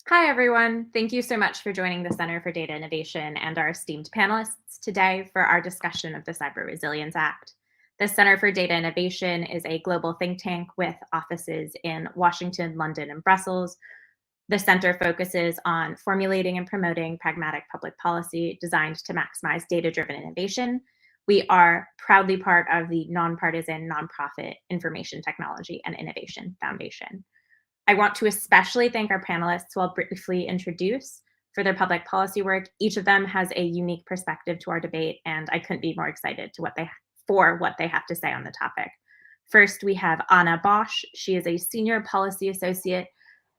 Hi, everyone. Thank you so much for joining the Center for Data Innovation and our esteemed panelists today for our discussion of the Cyber Resilience Act. The Center for Data Innovation is a global think tank with offices in Washington, London, and Brussels. The center focuses on formulating and promoting pragmatic public policy designed to maximize data-driven innovation. We are proudly part of the nonpartisan nonprofit Information Technology and Innovation Foundation. I want to especially thank our panelists who I'll briefly introduce for their public policy work. Each of them has a unique perspective to our debate, and I couldn't be more excited for what they have to say on the topic. First, we have Anna Bosch. She is a senior policy associate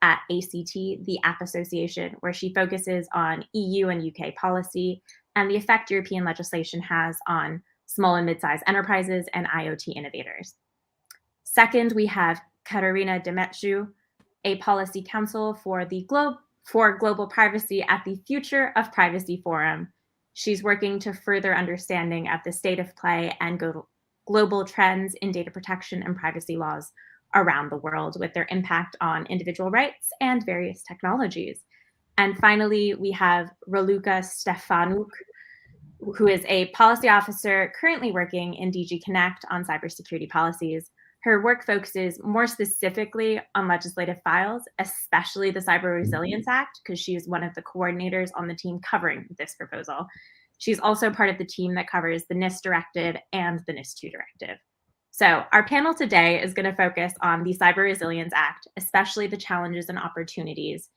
at ACT, the App Association, where she focuses on EU and UK policy and the effect European legislation has on small and mid-sized enterprises and IoT innovators. Second, we have Katarina Demetriou, a policy counsel for global privacy at the Future of Privacy Forum. She's working to further understanding of the state of play and global trends in data protection and privacy laws around the world with their impact on individual rights and various technologies. And finally, we have Raluca Stefanuk, who is a policy officer currently working in DG Connect on cybersecurity policies. Her work focuses more specifically on legislative files, especially the Cyber Resilience Act, because she is one of the coordinators on the team covering this proposal. She's also part of the team that covers the NIS directive and the NIS2 directive. So our panel today is going to focus on the Cyber Resilience Act, especially the challenges and opportunities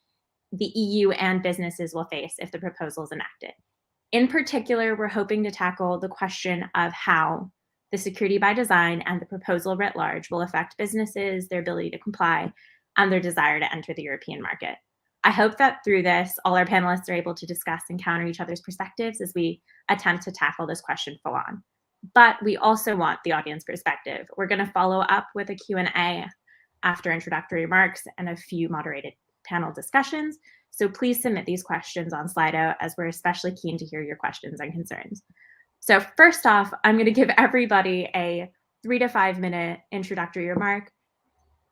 the EU and businesses will face if the proposal is enacted. In particular, we're hoping to tackle the question of how the security by design and the proposal writ large will affect businesses, their ability to comply, and their desire to enter the European market. I hope that through this, all our panelists are able to discuss and counter each other's perspectives as we attempt to tackle this question full on. But we also want the audience perspective. We're going to follow up with a Q&A after introductory remarks and a few moderated panel discussions. So please submit these questions on Slido, as we're especially keen to hear your questions and concerns. So first off, I'm going to give everybody a 3 to 5 minute introductory remark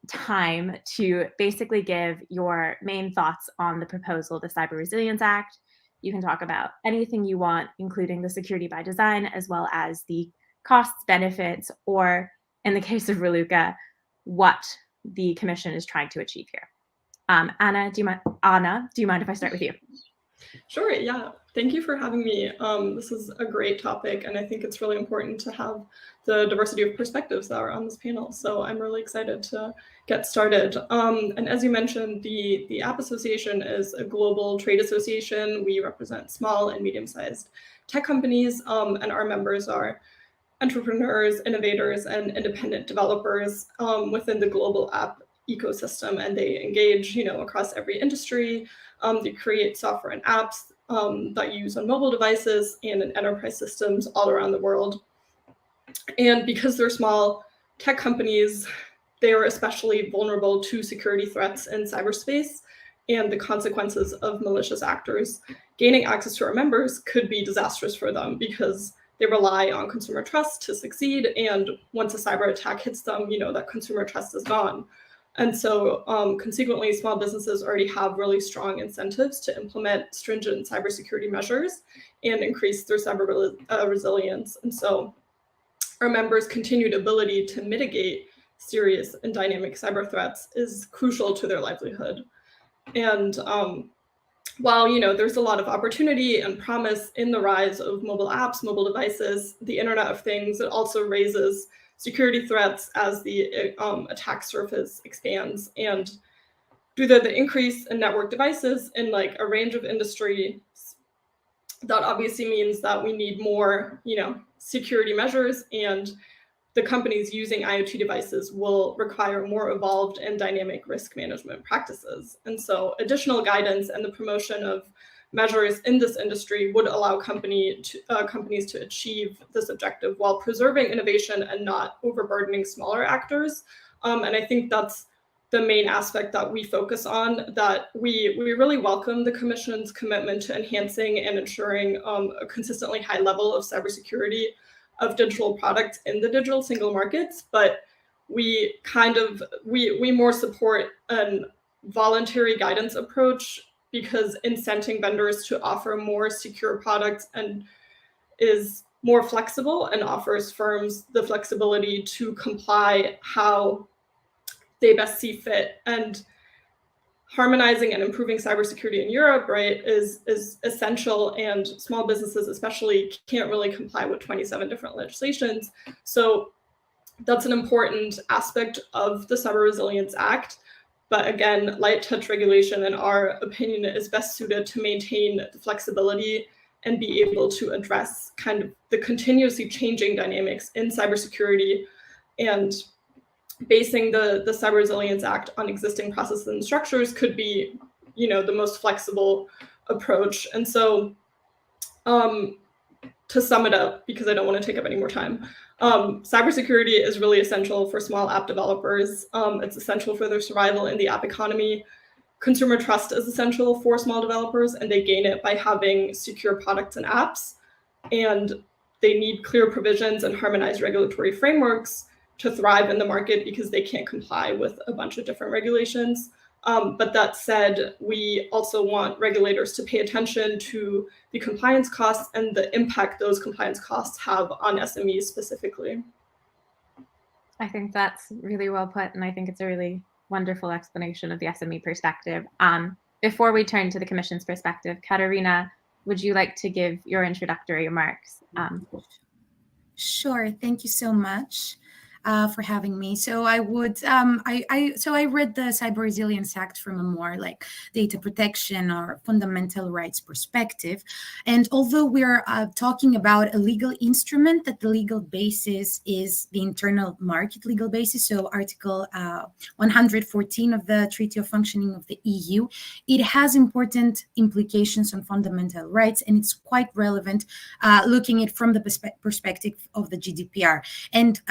time to basically give your main thoughts on the proposal, the Cyber Resilience Act. You can talk about anything you want, including the security by design, as well as the costs, benefits, or in the case of Raluca, what the commission is trying to achieve here. Anna, do you mind if I start with you? Sure, yeah. Thank you for having me. This is a great topic, and I think it's really important to have the diversity of perspectives that are on this panel. So I'm really excited to get started. And as you mentioned, the App Association is a global trade association. We represent small and medium-sized tech companies, and our members are entrepreneurs, innovators, and independent developers within the global app ecosystem, and they engage, across every industry. They create software and apps that you use on mobile devices and in enterprise systems all around the world. And because they're small tech companies, they are especially vulnerable to security threats in cyberspace, and the consequences of malicious actors gaining access to our members could be disastrous for them because they rely on consumer trust to succeed. And once a cyber attack hits them, that consumer trust is gone. And so consequently, small businesses already have really strong incentives to implement stringent cybersecurity measures and increase their cyber resilience. And so our members' continued ability to mitigate serious and dynamic cyber threats is crucial to their livelihood. And while there's a lot of opportunity and promise in the rise of mobile apps, mobile devices, the Internet of Things, it also raises security threats as the attack surface expands. And due to the increase in network devices in a range of industries, that obviously means that we need more, security measures, and the companies using IoT devices will require more evolved and dynamic risk management practices. And so additional guidance and the promotion of measures in this industry would allow companies to achieve this objective while preserving innovation and not overburdening smaller actors. And I think that's the main aspect that we focus on, that we really welcome the Commission's commitment to enhancing and ensuring a consistently high level of cybersecurity of digital products in the digital single markets, but we more support an voluntary guidance approach, because incenting vendors to offer more secure products and is more flexible and offers firms the flexibility to comply how they best see fit. And harmonizing and improving cybersecurity in Europe, right, is essential, and small businesses especially can't really comply with 27 different legislations. So that's an important aspect of the Cyber Resilience Act. But again, light touch regulation, in our opinion, is best suited to maintain the flexibility and be able to address kind of the continuously changing dynamics in cybersecurity, and basing the Cyber Resilience Act on existing processes and structures could be, the most flexible approach. And so to sum it up, because I don't want to take up any more time, cybersecurity is really essential for small app developers. It's essential for their survival in the app economy. Consumer trust is essential for small developers, and they gain it by having secure products and apps. And they need clear provisions and harmonized regulatory frameworks to thrive in the market, because they can't comply with a bunch of different regulations. But that said, we also want regulators to pay attention to the compliance costs and the impact those compliance costs have on SMEs specifically. I think that's really well put, and I think it's a really wonderful explanation of the SME perspective. Before we turn to the Commission's perspective, Katarina, would you like to give your introductory remarks? Sure. Thank you so much for having me. So I would, so I read the Cyber Resilience Act from a more like data protection or fundamental rights perspective. And although we're talking about a legal instrument, that the legal basis is the internal market legal basis, so Article 114 of the Treaty of Functioning of the EU, it has important implications on fundamental rights, and it's quite relevant looking at it from the perspective of the GDPR. And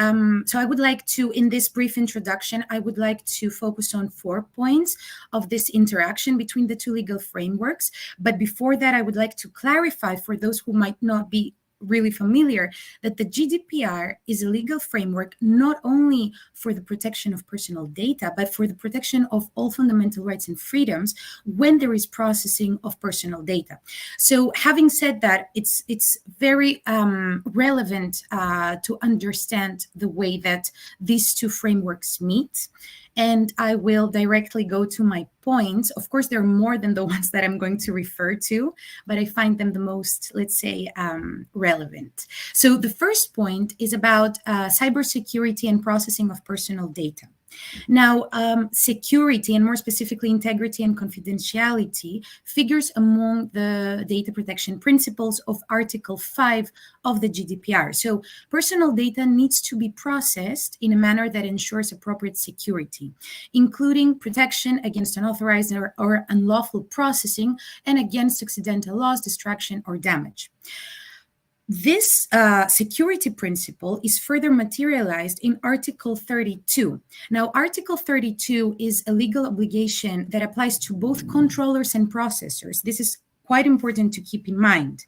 so I would like to, in this brief introduction, I would like to focus on 4 points of this interaction between the two legal frameworks. But before that, I would like to clarify for those who might not be really familiar that the GDPR is a legal framework not only for the protection of personal data, but for the protection of all fundamental rights and freedoms when there is processing of personal data. So having said that, it's very relevant to understand the way that these two frameworks meet. And I will directly go to my points. Of course, there are more than the ones that I'm going to refer to, but I find them the most, let's say, relevant. So the first point is about cybersecurity and processing of personal data. Now, security, and more specifically integrity and confidentiality, figures among the data protection principles of Article 5 of the GDPR. So personal data needs to be processed in a manner that ensures appropriate security, including protection against unauthorized or unlawful processing and against accidental loss, destruction, or damage. This security principle is further materialized in Article 32. Now, Article 32 is a legal obligation that applies to both controllers and processors. This is quite important to keep in mind.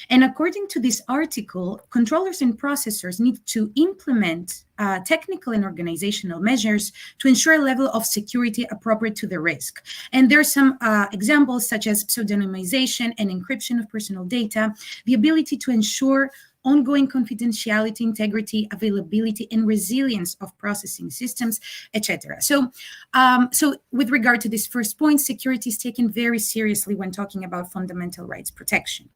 And according to this article, controllers and processors need to implement technical and organizational measures to ensure a level of security appropriate to the risk. And there are some examples such as pseudonymization and encryption of personal data, the ability to ensure ongoing confidentiality, integrity, availability, and resilience of processing systems, etc. So with regard to this first point, security is taken very seriously when talking about fundamental rights protection.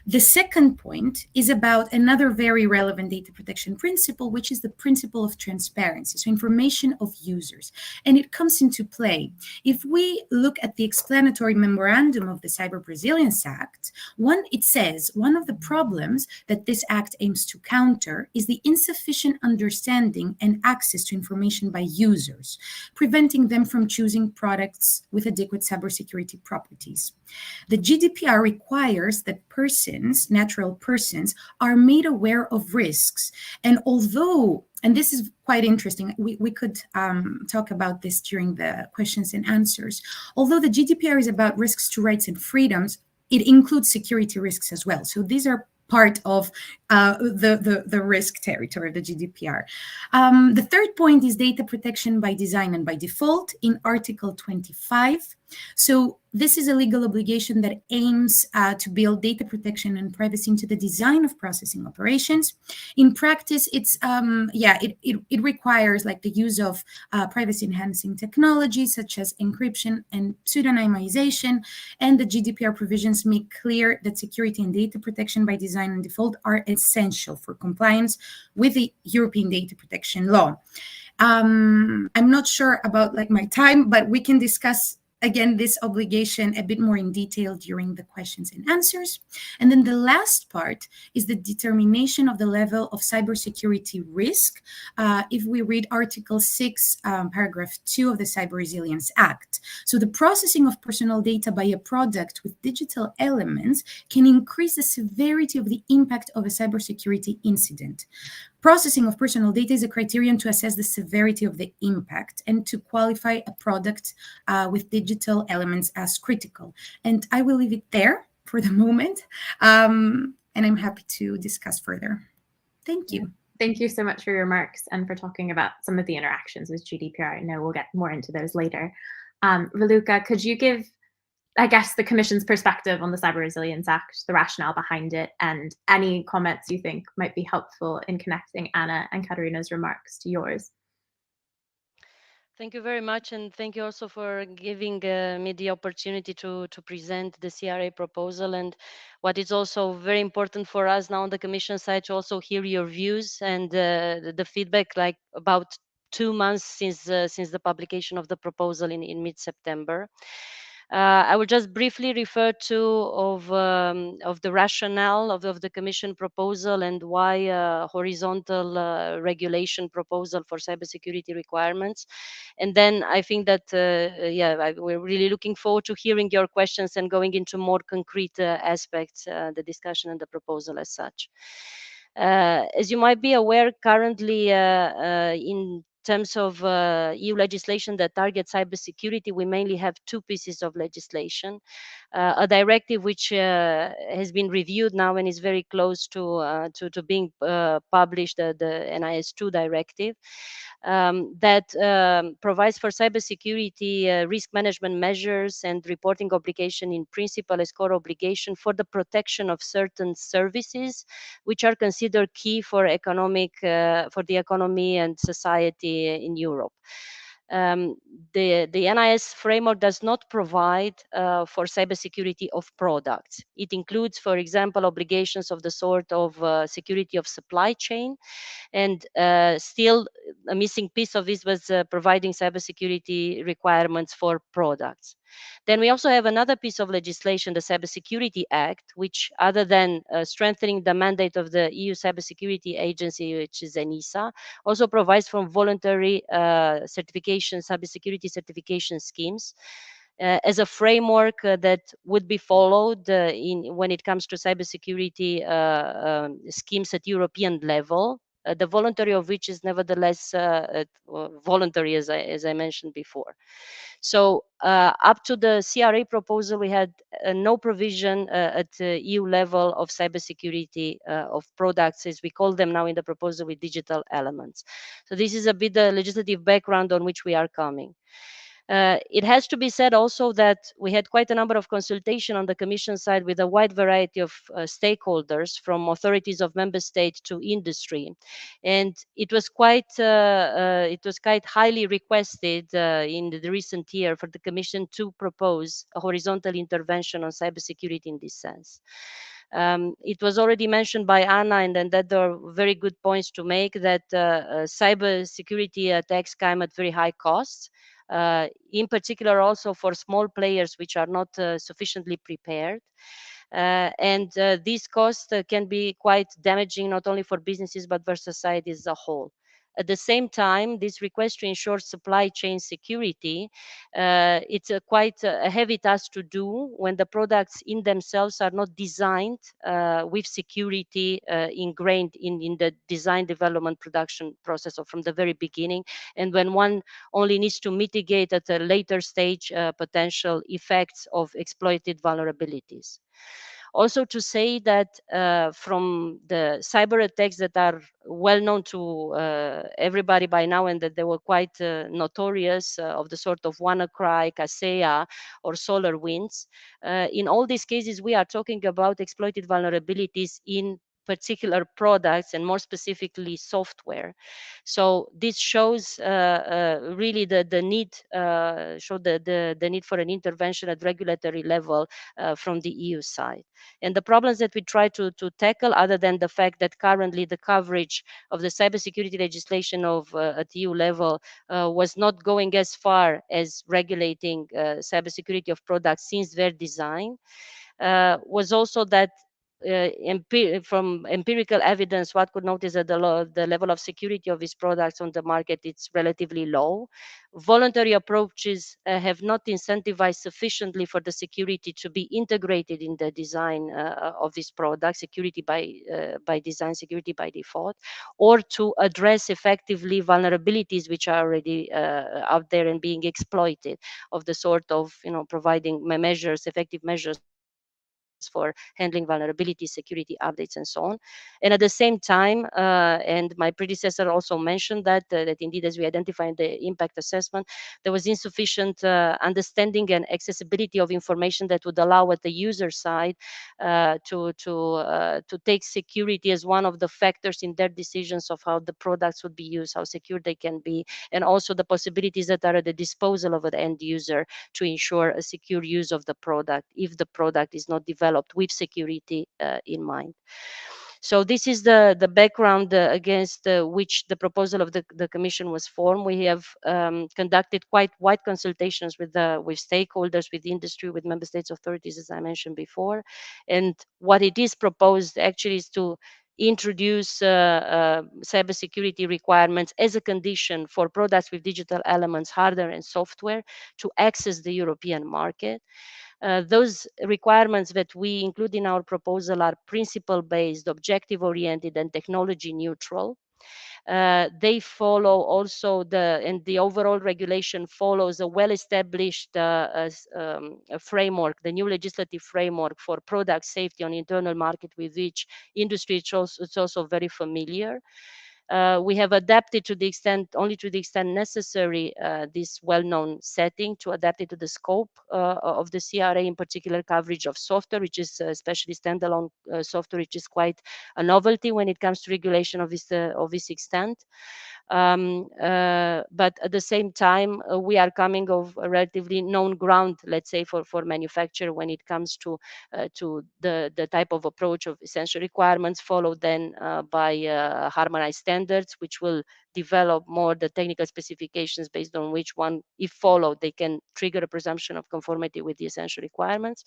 The second point is about another very relevant data protection principle, which is the principle of transparency, so information of users. And it comes into play. If we look at the explanatory memorandum of the Cyber Resilience Act, it says one of the problems that this act aims to counter is the insufficient understanding and access to information by users, preventing them from choosing products with adequate cybersecurity properties. The GDPR requires that persons, natural persons, are made aware of risks. And although, and this is quite interesting, we could talk about this during the questions and answers. Although the GDPR is about risks to rights and freedoms, it includes security risks as well. So these are part of the risk territory of the GDPR. The third point is data protection by design and by default in Article 25. So this is a legal obligation that aims to build data protection and privacy into the design of processing operations. In practice, it requires like the use of privacy enhancing technologies such as encryption and pseudonymization, and the GDPR provisions make clear that security and data protection by design and default are essential for compliance with the European data protection law. I'm not sure about like my time, but we can discuss again this obligation a bit more in detail during the questions and answers. And then the last part is the determination of the level of cybersecurity risk. If we read Article 6, paragraph 2 of the Cyber Resilience Act. So the processing of personal data by a product with digital elements can increase the severity of the impact of a cybersecurity incident. Processing of personal data is a criterion to assess the severity of the impact and to qualify a product with digital elements as critical. And I will leave it there for the moment, and I'm happy to discuss further. Thank you. Thank you so much for your remarks and for talking about some of the interactions with GDPR. I know we'll get more into those later. Raluca, could you give, I guess, the Commission's perspective on the Cyber Resilience Act, the rationale behind it, and any comments you think might be helpful in connecting Anna and Katarina's remarks to yours? Thank you very much, and thank you also for giving me the opportunity to present the CRA proposal. And what is also very important for us now on the Commission side to also hear your views and the feedback, like about 2 months since the publication of the proposal in mid-September. I will just briefly refer to of the rationale of the Commission proposal and why horizontal regulation proposal for cybersecurity requirements. And then I think that we're really looking forward to hearing your questions and going into more concrete aspects, the discussion and the proposal as such. As you might be aware, currently in terms of EU legislation that targets cybersecurity, we mainly have 2 pieces of legislation. A directive which has been reviewed now and is very close to being published, the NIS2 directive, that provides for cybersecurity risk management measures and reporting obligation in principle as core obligation for the protection of certain services which are considered key for for the economy and society in Europe. The NIS framework does not provide for cybersecurity of products. It includes, for example, obligations of the sort of security of supply chain, and still a missing piece of this was providing cybersecurity requirements for products. Then we also have another piece of legislation, the Cybersecurity Act, which, other than strengthening the mandate of the EU Cybersecurity Agency, which is ENISA, also provides for voluntary cybersecurity certification schemes as a framework that would be followed when it comes to cybersecurity schemes at European level. The voluntary of which is nevertheless voluntary, as I mentioned before. So up to the CRA proposal, we had no provision at EU level of cybersecurity of products, as we call them now in the proposal, with digital elements. So this is a bit the legislative background on which we are coming. It has to be said also that we had quite a number of consultation on the Commission side with a wide variety of stakeholders, from authorities of member states to industry, and it was quite highly requested in the recent year for the Commission to propose a horizontal intervention on cybersecurity in this sense. It was already mentioned by Anna, and then that there are very good points to make, that cybersecurity attacks come at very high costs. In particular also for small players which are not sufficiently prepared. And these costs can be quite damaging, not only for businesses, but for society as a whole. At the same time, this request to ensure supply chain security, it's quite a heavy task to do when the products in themselves are not designed with security ingrained in the design, development, production process, or from the very beginning, and when one only needs to mitigate at a later stage potential effects of exploited vulnerabilities. Also to say that from the cyber attacks that are well known to everybody by now, and that they were quite notorious, of the sort of WannaCry, Kaseya, or SolarWinds, in all these cases, we are talking about exploited vulnerabilities in particular products, and more specifically software. So this shows really the need, the need for an intervention at regulatory level from the EU side. And the problems that we try to tackle, other than the fact that currently the coverage of the cybersecurity legislation at EU level was not going as far as regulating cybersecurity of products since their design, was also that from empirical evidence, one could notice that the level of security of these products on the market is relatively low. Voluntary approaches have not incentivized sufficiently for the security to be integrated in the design of these products, security by design, security by default, or to address effectively vulnerabilities which are already out there and being exploited, of the sort of providing effective measures for handling vulnerability, security updates, and so on. And at the same time, and my predecessor also mentioned that indeed, as we identify in the impact assessment, there was insufficient understanding and accessibility of information that would allow at the user side to take security as one of the factors in their decisions of how the products would be used, how secure they can be, and also the possibilities that are at the disposal of an end user to ensure a secure use of the product if the product is not developed with security in mind. So this is the background against which the proposal of the Commission was formed. We have conducted quite wide consultations with stakeholders, with industry, with member states authorities, as I mentioned before. And what it is proposed actually is to introduce cybersecurity requirements as a condition for products with digital elements, hardware and software, to access the European market. Those requirements that we include in our proposal are principle-based, objective-oriented, and technology-neutral. They follow also the overall regulation follows a well-established framework, the new legislative framework for product safety on internal market, with which industry is also very familiar. We have adapted only to the extent necessary, this well-known setting, to adapt it to the scope of the CRA, in particular coverage of software, which is especially standalone software, which is quite a novelty when it comes to regulation of this extent. But at the same time, we are coming of a relatively known ground, let's say, for manufacturer when it comes to the type of approach of essential requirements, followed then by harmonized standards, which will develop more the technical specifications based on which one, if followed, they can trigger a presumption of conformity with the essential requirements.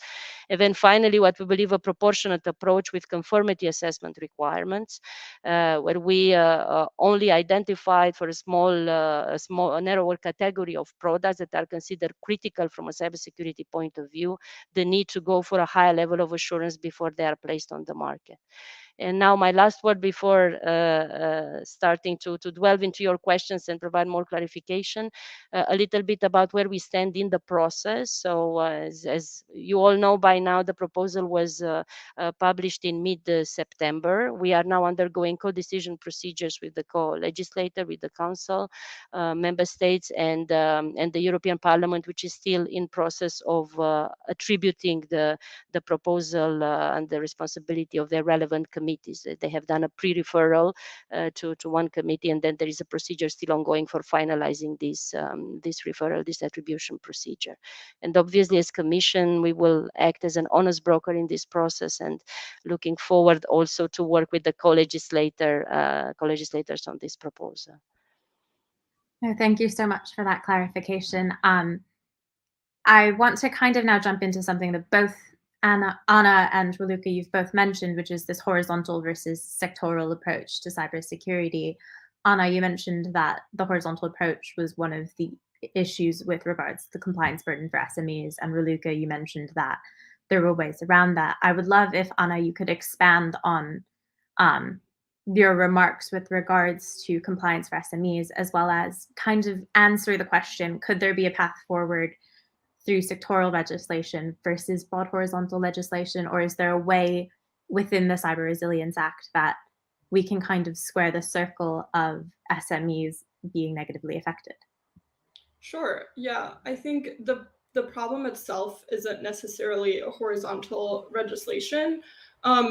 And then finally, what we believe a proportionate approach with conformity assessment requirements, where we only identified for a narrower category of products that are considered critical from a cybersecurity point of view, the need to go for a higher level of assurance before they are placed on the market. And now my last word before starting to delve into your questions and provide more clarification, a little bit about where we stand in the process. So as you all know by now, the proposal was published in mid-September. We are now undergoing co-decision procedures with the co-legislator, with the Council, member states, and the European Parliament, which is still in process of attributing the proposal and the responsibility of their relevant committees. They have done a pre-referral to one committee, and then there is a procedure still ongoing for finalizing this referral, this attribution procedure. And obviously, as Commission, we will act as an honest broker in this process, and looking forward also to work with the co-legislators on this proposal. Thank you so much for that clarification. I want to kind of now jump into something that both Anna and Raluca, you've both mentioned, which is this horizontal versus sectoral approach to cybersecurity. Anna, you mentioned that the horizontal approach was one of the issues with regards to the compliance burden for SMEs, and Raluca, you mentioned that there were ways around that. I would love if, Anna, you could expand on your remarks with regards to compliance for SMEs, as well as kind of answer the question, could there be a path forward through sectoral legislation versus broad horizontal legislation, or is there a way within the Cyber Resilience Act that we can kind of square the circle of SMEs being negatively affected? Sure. Yeah, I think the problem itself isn't necessarily a horizontal legislation,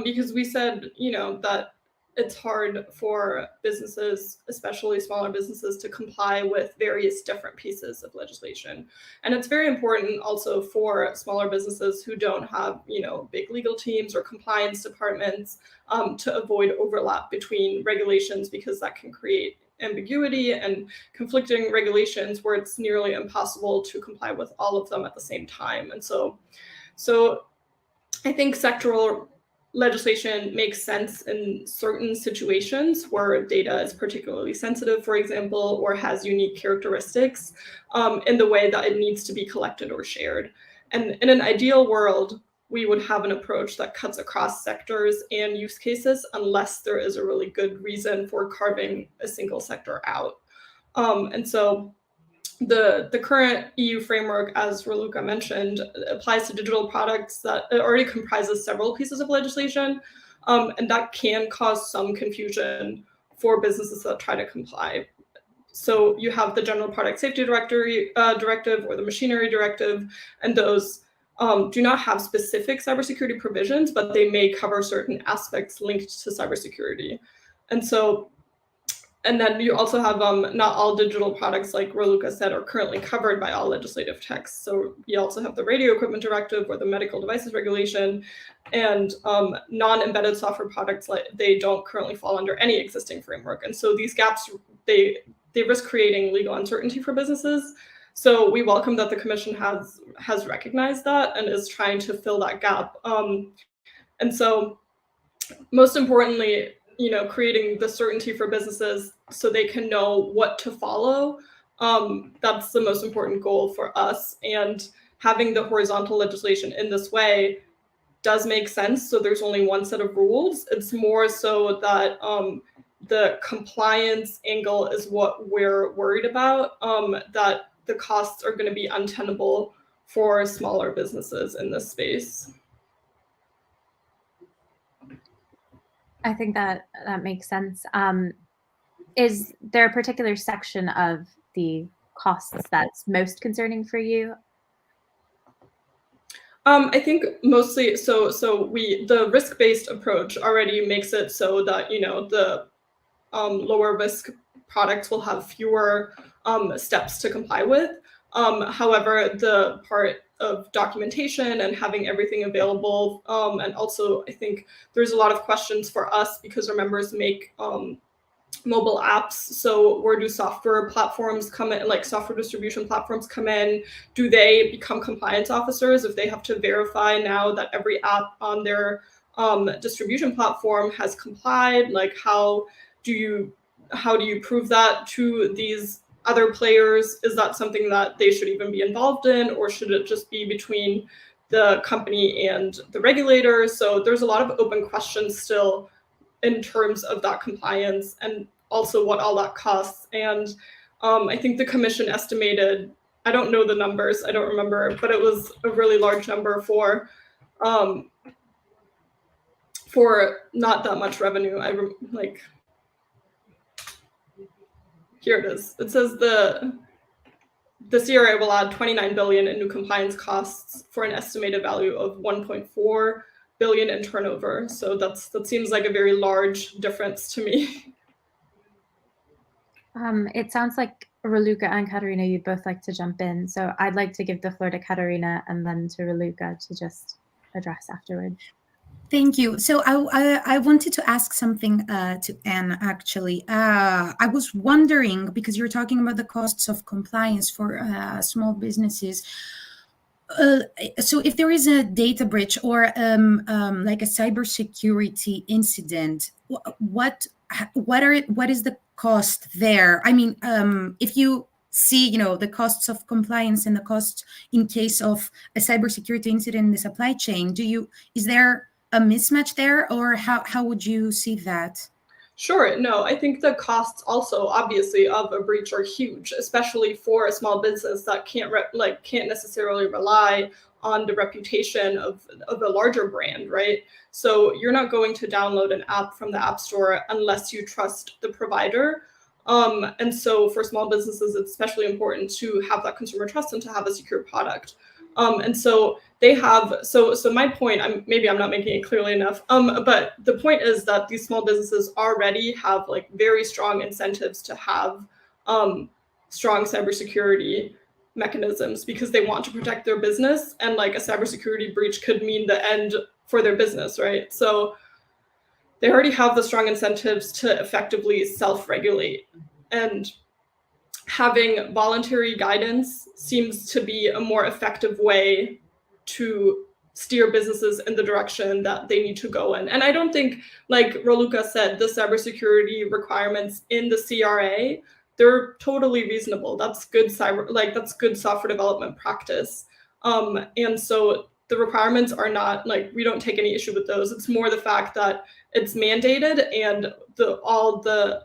because we said, that it's hard for businesses, especially smaller businesses, to comply with various different pieces of legislation. And it's very important also for smaller businesses who don't have, big legal teams or compliance departments, to avoid overlap between regulations, because that can create ambiguity and conflicting regulations where it's nearly impossible to comply with all of them at the same time. And so I think sectoral legislation makes sense in certain situations where data is particularly sensitive, for example, or has unique characteristics, in the way that it needs to be collected or shared. And in an ideal world, we would have an approach that cuts across sectors and use cases, unless there is a really good reason for carving a single sector out. And so the current EU framework, as Raluca mentioned, applies to digital products that it already comprises several pieces of legislation, and that can cause some confusion for businesses that try to comply. So you have the General Product Safety Directive or the Machinery Directive, and those do not have specific cybersecurity provisions, but they may cover certain aspects linked to cybersecurity. And then you also have not all digital products, like Raluca said, are currently covered by all legislative texts. So you also have the Radio Equipment Directive or the Medical Devices Regulation, and non-embedded software products, like they don't currently fall under any existing framework. And so these gaps, they risk creating legal uncertainty for businesses. So we welcome that the Commission has recognized that and is trying to fill that gap. And so most importantly, creating the certainty for businesses so they can know what to follow. That's the most important goal for us. And having the horizontal legislation in this way does make sense. So there's only one set of rules. It's more so that the compliance angle is what we're worried about, that the costs are going to be untenable for smaller businesses in this space. I think that makes sense. Is there a particular section of the costs that's most concerning for you? I think mostly, the risk-based approach already makes it so that, the lower risk products will have fewer steps to comply with. However, the part of documentation and having everything available, and also I think there's a lot of questions for us because our members make mobile apps. So where do software platforms come in, like software distribution platforms come in? Do they become compliance officers if they have to verify now that every app on their distribution platform has complied? Like how do you prove that to these other players? Is that something that they should even be involved in, or should it just be between the company and the regulator? So there's a lot of open questions still in terms of that compliance and also what all that costs. And I think the Commission estimated, I don't know the numbers, I don't remember, but it was a really large number for not that much revenue. Here it is. It says the CRA will add 29 billion in new compliance costs for an estimated value of 1.4 billion in turnover. So that seems like a very large difference to me. It sounds like Raluca and Katerina, you'd both like to jump in. So I'd like to give the floor to Katerina and then to Raluca to just address afterwards. Thank you. So I wanted to ask something to Anne, actually. I was wondering, because you're talking about the costs of compliance for small businesses. So if there is a data breach or like a cybersecurity incident, what is the cost there? I mean, if you see, the costs of compliance and the cost in case of a cybersecurity incident in the supply chain, is there a mismatch there, or how would you see that? Sure. No, I think the costs also obviously of a breach are huge, especially for a small business that can't necessarily rely on the reputation of a larger brand, right? So you're not going to download an app from the App Store unless you trust the provider. And so for small businesses, it's especially important to have that consumer trust and to have a secure product. And so they have so my point, maybe I'm not making it clearly enough, but the point is that these small businesses already have like very strong incentives to have strong cybersecurity mechanisms because they want to protect their business, and like a cybersecurity breach could mean the end for their business, right? So they already have the strong incentives to effectively self-regulate, and having voluntary guidance seems to be a more effective way to steer businesses in the direction that they need to go in. And I don't think, like Raluca said, the cybersecurity requirements in the CRA, they're totally reasonable. That's good that's good software development practice. And so the requirements are not like, we don't take any issue with those. It's more the fact that it's mandated, and all the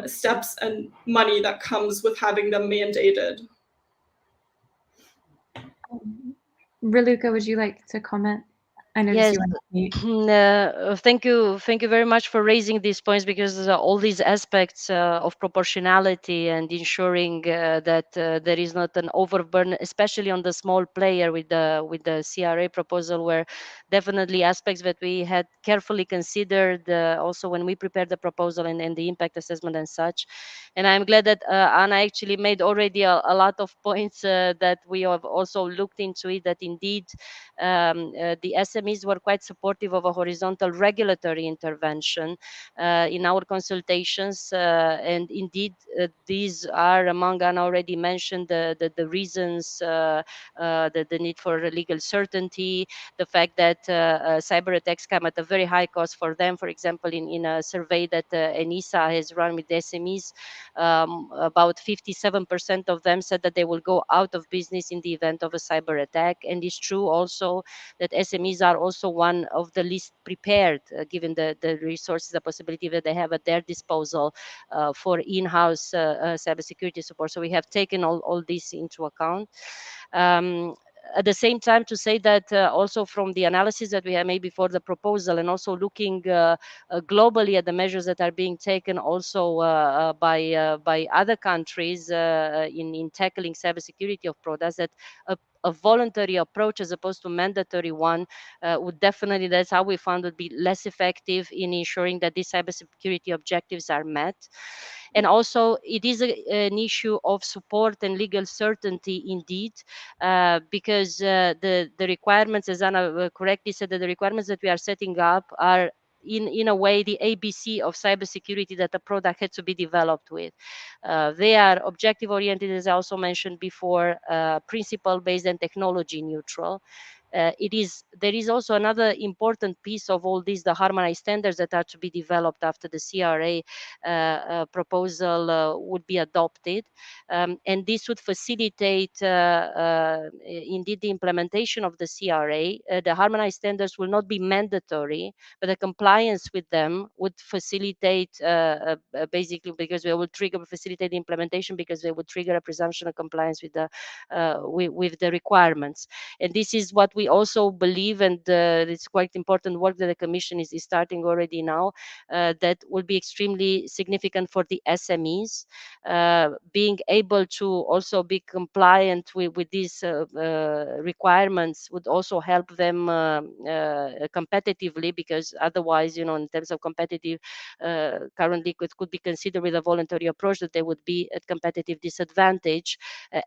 steps and money that comes with having them mandated. Raluca, would you like to comment? I noticed Yes. you were on mute. Thank you very much for raising these points, because all these aspects of proportionality and ensuring that there is not an overburden, especially on the small player with the CRA proposal, were definitely aspects that we had carefully considered also when we prepared the proposal and the impact assessment and such. And I'm glad that Anna actually made already a lot of points that we have also looked into it, that indeed the SMEs were quite supportive of a horizontal regulatory intervention in our consultations. And indeed, these are among, Anna already mentioned, the reasons, the need for legal certainty, the fact that cyber attacks come at a very high cost for them. For example, in a survey that ENISA has run with the SMEs, about 57% of them said that they will go out of business in the event of a cyber attack. And it's true also that SMEs are also one of the least prepared, given the resources, the possibility that they have at their disposal for in-house cybersecurity support. So we have taken all this into account. At the same time, to say that also from the analysis that we have made before the proposal, and also looking globally at the measures that are being taken also by other countries in tackling cybersecurity of products, that a voluntary approach as opposed to mandatory one would definitely, that's how we found, would be less effective in ensuring that these cybersecurity objectives are met. And also, it is an issue of support and legal certainty indeed, because the requirements, as Anna correctly said, that the requirements that we are setting up are in a way the ABC of cybersecurity that the product had to be developed with. They are objective oriented, as I also mentioned before, principle based and technology neutral. There is also another important piece of all this, the harmonized standards that are to be developed after the CRA proposal would be adopted. And this would facilitate indeed the implementation of the CRA. The harmonized standards will not be mandatory, but the compliance with them would facilitate basically, because they will facilitate the implementation, because they would trigger a presumption of compliance with the requirements. And this is what we also believe, and it's quite important work that the Commission is starting already now, that will be extremely significant for the SMEs. Being able to also be compliant with these requirements would also help them competitively, because otherwise, in terms of competitive, currently it could be considered with a voluntary approach that they would be at competitive disadvantage,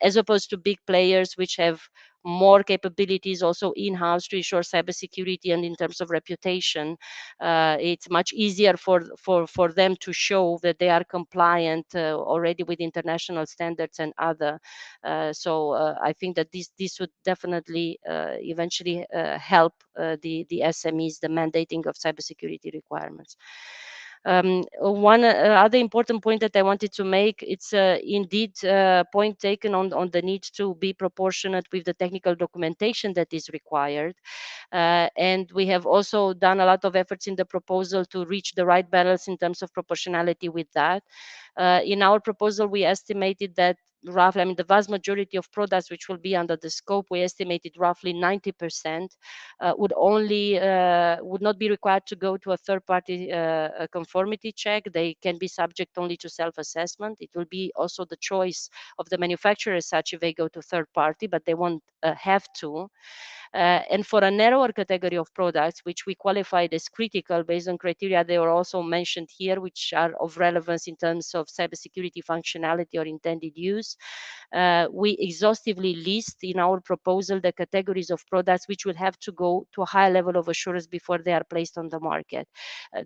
as opposed to big players which have more capabilities also in-house to ensure cybersecurity. And in terms of reputation, it's much easier for them to show that they are compliant already with international standards and other. So I think that this would definitely eventually help the SMEs, the mandating of cybersecurity requirements. One other important point that I wanted to make, it's indeed point taken on the need to be proportionate with the technical documentation that is required. And we have also done a lot of efforts in the proposal to reach the right balance in terms of proportionality with that. In our proposal, we estimated that roughly, I mean, the vast majority of products which will be under the scope, we estimated roughly 90% would not be required to go to a third-party conformity check. They can be subject only to self-assessment. It will be also the choice of the manufacturer as such if they go to third party, but they won't have to. And for a narrower category of products, which we qualified as critical based on criteria they were also mentioned here, which are of relevance in terms of cybersecurity functionality or intended use, we exhaustively list in our proposal the categories of products which will have to go to a high level of assurance before they are placed on the market.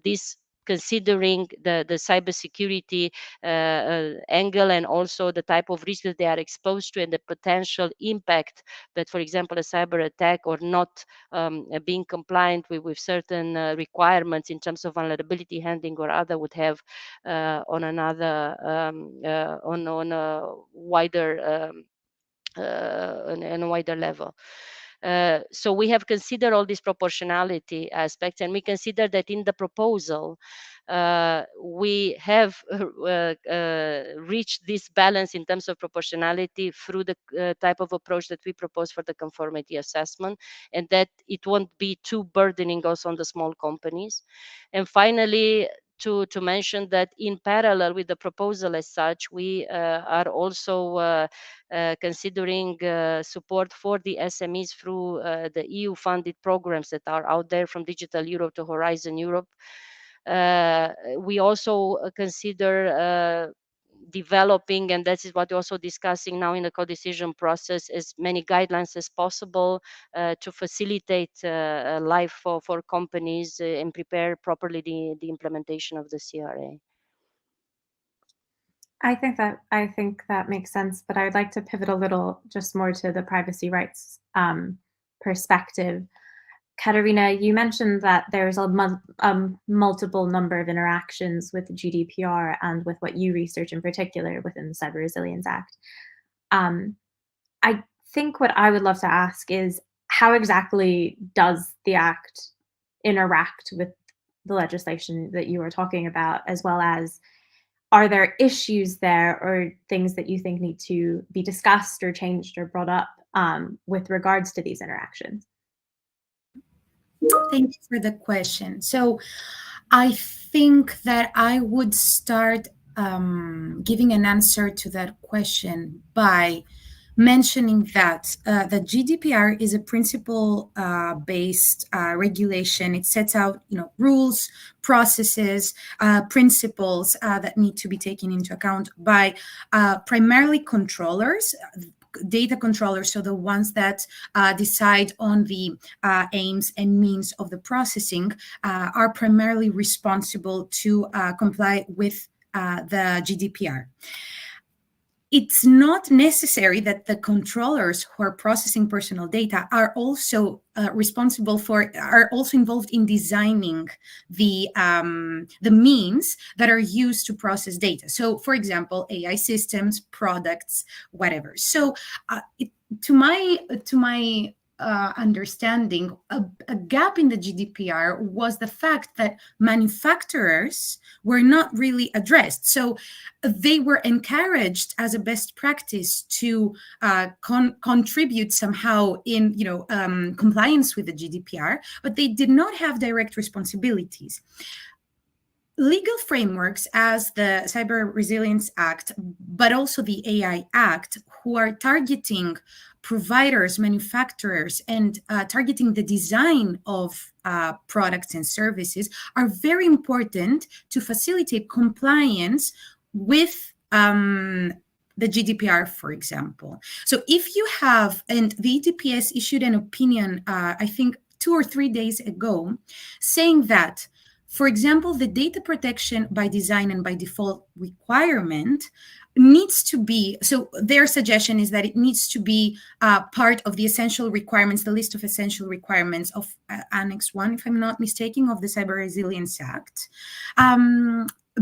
This considering the cybersecurity angle and also the type of risk that they are exposed to and the potential impact that, for example, a cyber attack or not being compliant with certain requirements in terms of vulnerability handling or other would have on another on a wider on a wider level. So we have considered all these proportionality aspects, and we consider that in the proposal, we have reached this balance in terms of proportionality through the type of approach that we propose for the conformity assessment, and that it won't be too burdening also on the small companies. And finally, to mention that in parallel with the proposal as such, we are also considering support for the SMEs through the EU-funded programs that are out there, from Digital Europe to Horizon Europe. We also consider developing, and that is what we're also discussing now in the co-decision process, as many guidelines as possible to facilitate life for companies and prepare properly the implementation of the CRA. I think that makes sense, but I would like to pivot a little just more to the privacy rights perspective. Katerina, you mentioned that there's a multiple number of interactions with the GDPR and with what you research in particular within the Cyber Resilience Act. I think what I would love to ask is, how exactly does the Act interact with the legislation that you were talking about, as well as are there issues there or things that you think need to be discussed or changed or brought up with regards to these interactions? Thank you for the question. So I think that I would start giving an answer to that question by mentioning that the GDPR is a principle-based regulation. It sets out, rules, processes, principles that need to be taken into account by primarily controllers, data controllers, so the ones that decide on the aims and means of the processing, are primarily responsible to comply with the GDPR. It's not necessary that the controllers who are processing personal data are also are also involved in designing the means that are used to process data. So, for example, AI systems, products, whatever. So, to my understanding, a gap in the GDPR was the fact that manufacturers were not really addressed. So they were encouraged as a best practice to contribute somehow in compliance with the GDPR, but they did not have direct responsibilities. Legal frameworks as the Cyber Resilience Act, but also the AI Act, who are targeting providers, manufacturers, and targeting the design of products and services, are very important to facilitate compliance with the GDPR, for example. So if you have, and the EDPS issued an opinion, I think 2 or 3 days ago, saying that, for example, the data protection by design and by default requirement needs to be, so their suggestion is that it needs to be part of the essential requirements, the list of essential requirements of Annex 1, if I'm not mistaken, of the Cyber Resilience Act,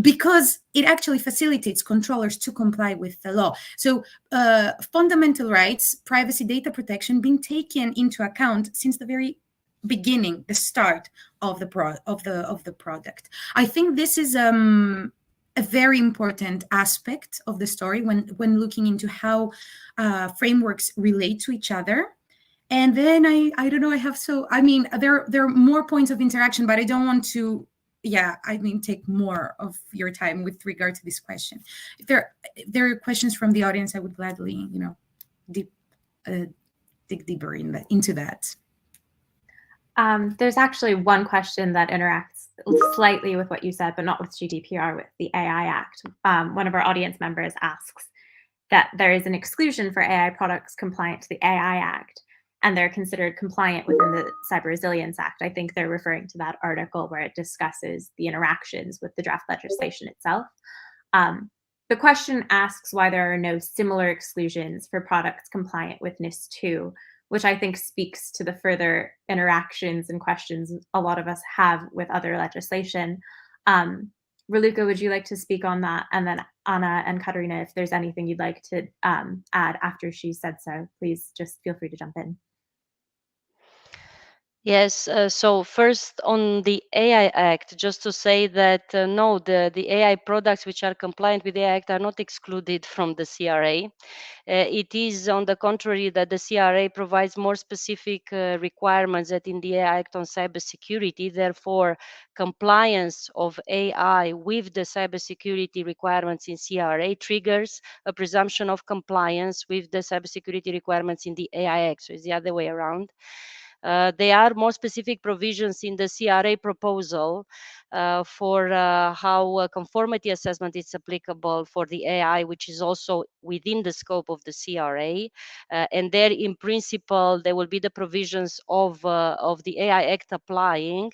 because it actually facilitates controllers to comply with the law. So fundamental rights, privacy, data protection being taken into account since the very beginning, the start of the product. I think this is a very important aspect of the story when looking into how frameworks relate to each other. And then I don't know, there are more points of interaction, but I don't want to, take more of your time with regard to this question. If there are questions from the audience, I would gladly, dig deeper into that. There's actually one question that interacts slightly with what you said, but not with GDPR, with the AI Act. One of our audience members asks that there is an exclusion for AI products compliant to the AI Act, and they're considered compliant within the Cyber Resilience Act. I think they're referring to that article where it discusses the interactions with the draft legislation itself. The question asks why there are no similar exclusions for products compliant with NIS2, which I think speaks to the further interactions and questions a lot of us have with other legislation. Raluca, would you like to speak on that? And then Anna and Katarina, if there's anything you'd like to add after she said so, please just feel free to jump in. Yes, so first on the AI Act, just to say that no, the AI products which are compliant with the AI Act are not excluded from the CRA. It is on the contrary that the CRA provides more specific requirements that in the AI Act on cybersecurity. Therefore, compliance of AI with the cybersecurity requirements in CRA triggers a presumption of compliance with the cybersecurity requirements in the AI Act. So it's the other way around. There are more specific provisions in the CRA proposal for how conformity assessment is applicable for the AI, which is also within the scope of the CRA. And there, in principle, there will be the provisions of the AI Act applying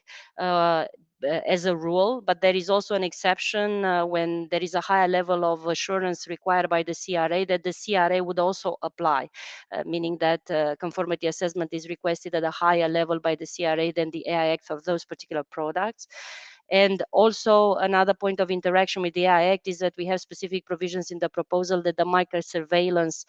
as a rule, but there is also an exception when there is a higher level of assurance required by the CRA that the CRA would also apply, meaning that conformity assessment is requested at a higher level by the CRA than the AI Act of those particular products. And also another point of interaction with the AI Act is that we have specific provisions in the proposal that the microsurveillance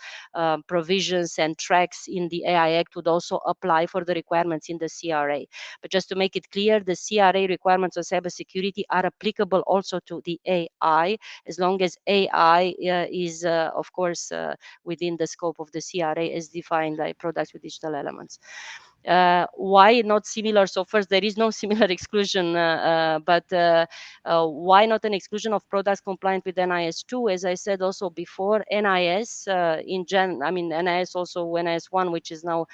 provisions and tracks in the AI Act would also apply for the requirements in the CRA. But just to make it clear, the CRA requirements on cybersecurity are applicable also to the AI, as long as AI is, of course, within the scope of the CRA as defined by products with digital elements. Why not similar? So first, there is no similar exclusion, but why not an exclusion of products compliant with NIS2? As I said also before, NIS NIS also NIS1, which is now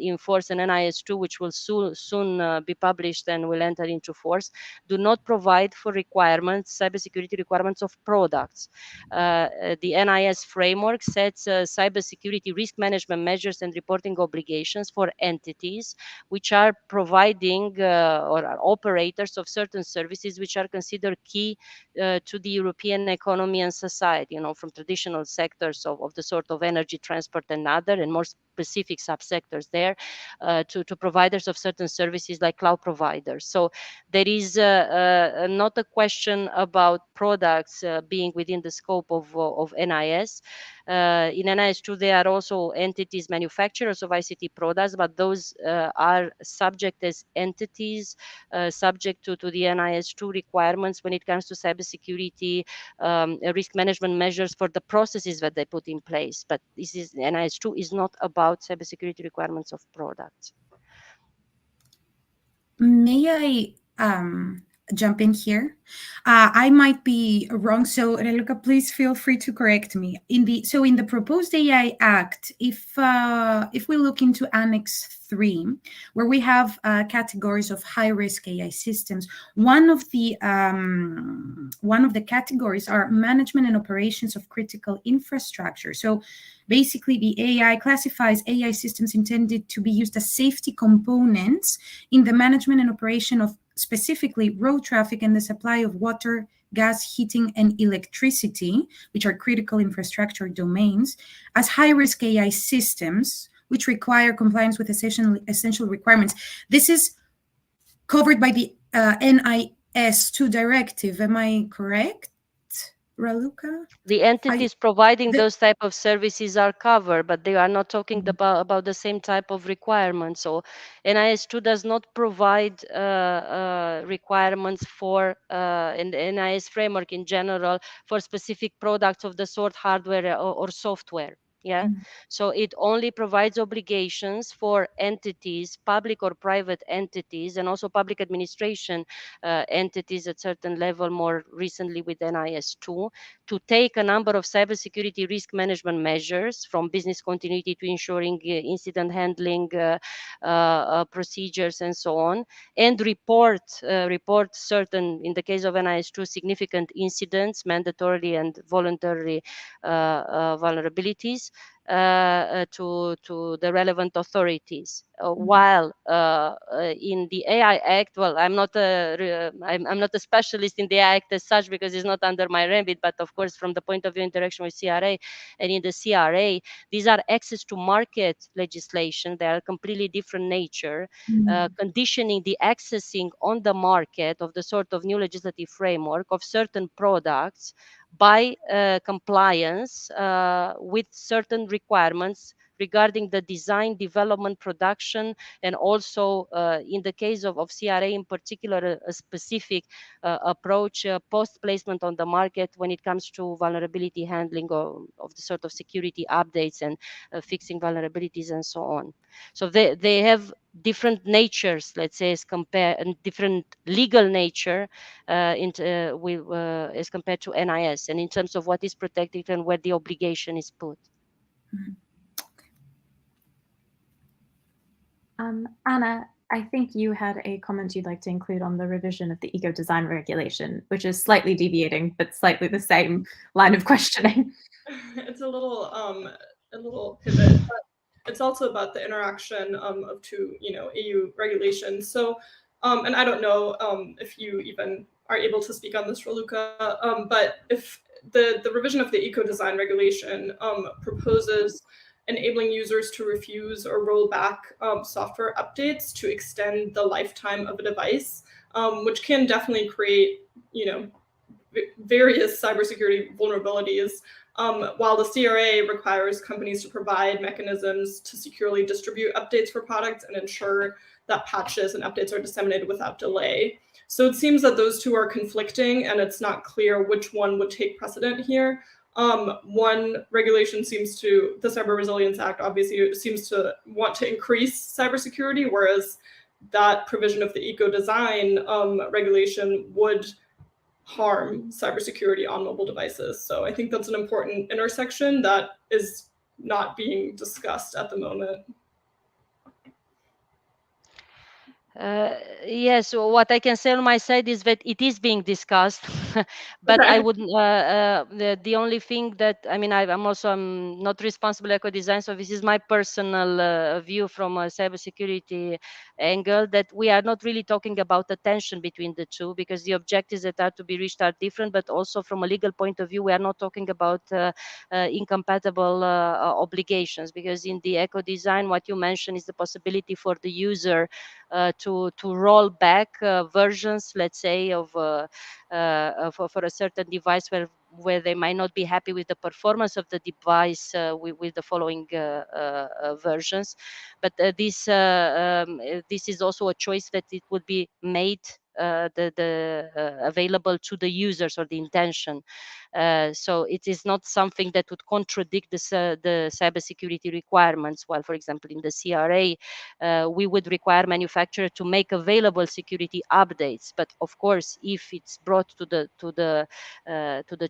in force, and NIS2, which will soon be published and will enter into force, do not provide for requirements, cybersecurity requirements of products. The NIS framework sets cybersecurity risk management measures and reporting obligations for entities which are providing or are operators of certain services which are considered key to the European economy and society, from traditional sectors of the sort of energy, transport, and other, and more specific subsectors there, to providers of certain services like cloud providers. So there is not a question about products being within the scope of NIS. In NIS2, there are also entities, manufacturers of ICT products, but those are subject as entities, subject to the NIS2 requirements when it comes to cybersecurity risk management measures for the processes that they put in place. But NIS2 is not about cybersecurity requirements of products. May I jump in here? I might be wrong, so Raluca, please feel free to correct me. In the proposed AI Act, if we look into Annex 3, where we have categories of high-risk AI systems, one of the categories are management and operations of critical infrastructure. So basically, the AI classifies AI systems intended to be used as safety components in the management and operation of specifically road traffic and the supply of water, gas, heating, and electricity, which are critical infrastructure domains, as high-risk AI systems, which require compliance with essential requirements. This is covered by the NIS2 directive. Am I correct, Raluca? The entities providing those type of services are covered, but they are not talking about the same type of requirements. So NIS2 does not provide requirements for in the NIS framework in general for specific products of the sort hardware or software. Yeah. So it only provides obligations for entities, public or private entities, and also public administration entities at certain level, more recently with NIS2, to take a number of cybersecurity risk management measures, from business continuity to ensuring incident handling procedures and so on, and report certain, in the case of NIS2, significant incidents, mandatory and voluntary vulnerabilities to the relevant authorities. While in the AI Act, well, I'm not a specialist in the AI Act as such, because it's not under my remit. But of course, from the point of view interaction with CRA, and in the CRA, these are access to market legislation. They are completely different nature, conditioning the accessing on the market of the sort of new legislative framework of certain products by compliance with certain requirements regarding the design, development, production, and also in the case of CRA in particular, a specific approach post-placement on the market when it comes to vulnerability handling of the sort of security updates and fixing vulnerabilities and so on. So they have different natures, let's say, as compared, and different legal nature as compared to NIS, and in terms of what is protected and where the obligation is put. Anna, I think you had a comment you'd like to include on the revision of the eco-design regulation, which is slightly deviating, but slightly the same line of questioning. It's a little pivot, but it's also about the interaction of two, EU regulations. So, and I don't know if you even are able to speak on this, Raluca, but if the revision of the eco-design regulation proposes enabling users to refuse or roll back software updates to extend the lifetime of a device, which can definitely create, various cybersecurity vulnerabilities, while the CRA requires companies to provide mechanisms to securely distribute updates for products and ensure that patches and updates are disseminated without delay. So it seems that those two are conflicting, and it's not clear which one would take precedent here. One regulation the Cyber Resilience Act obviously seems to want to increase cybersecurity, whereas that provision of the eco-design regulation would harm cybersecurity on mobile devices. So I think that's an important intersection that is not being discussed at the moment. Yes, so what I can say on my side is that it is being discussed, but Okay. I would the only thing that I'm not responsible eco design, so this is my personal view from a cybersecurity angle, that we are not really talking about the tension between the two, because the objectives that are to be reached are different. But also from a legal point of view, we are not talking about incompatible obligations, because in the eco design, what you mentioned is the possibility for the user to roll back versions, let's say, of for a certain device where they might not be happy with the performance of the device with the following versions. But this is also a choice that it would be made available to the users, or the intention. So it is not something that would contradict the cybersecurity requirements. While, for example, in the CRA, we would require manufacturer to make available security updates. But of course, if it's brought to the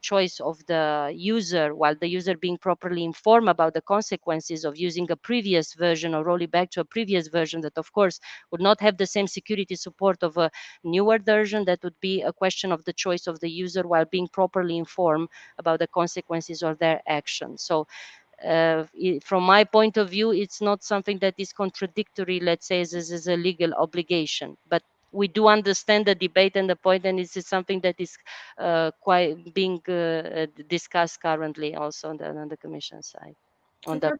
choice of the user, while the user being properly informed about the consequences of using a previous version or rolling back to a previous version that, of course, would not have the same security support of a newer version, that would be a question of the choice of the user, while being properly informed about the consequences of their actions. So from my point of view, it's not something that is contradictory, let's say, as a legal obligation. But we do understand the debate and the point, and this is something that is quite being discussed currently also on the Commission side, on the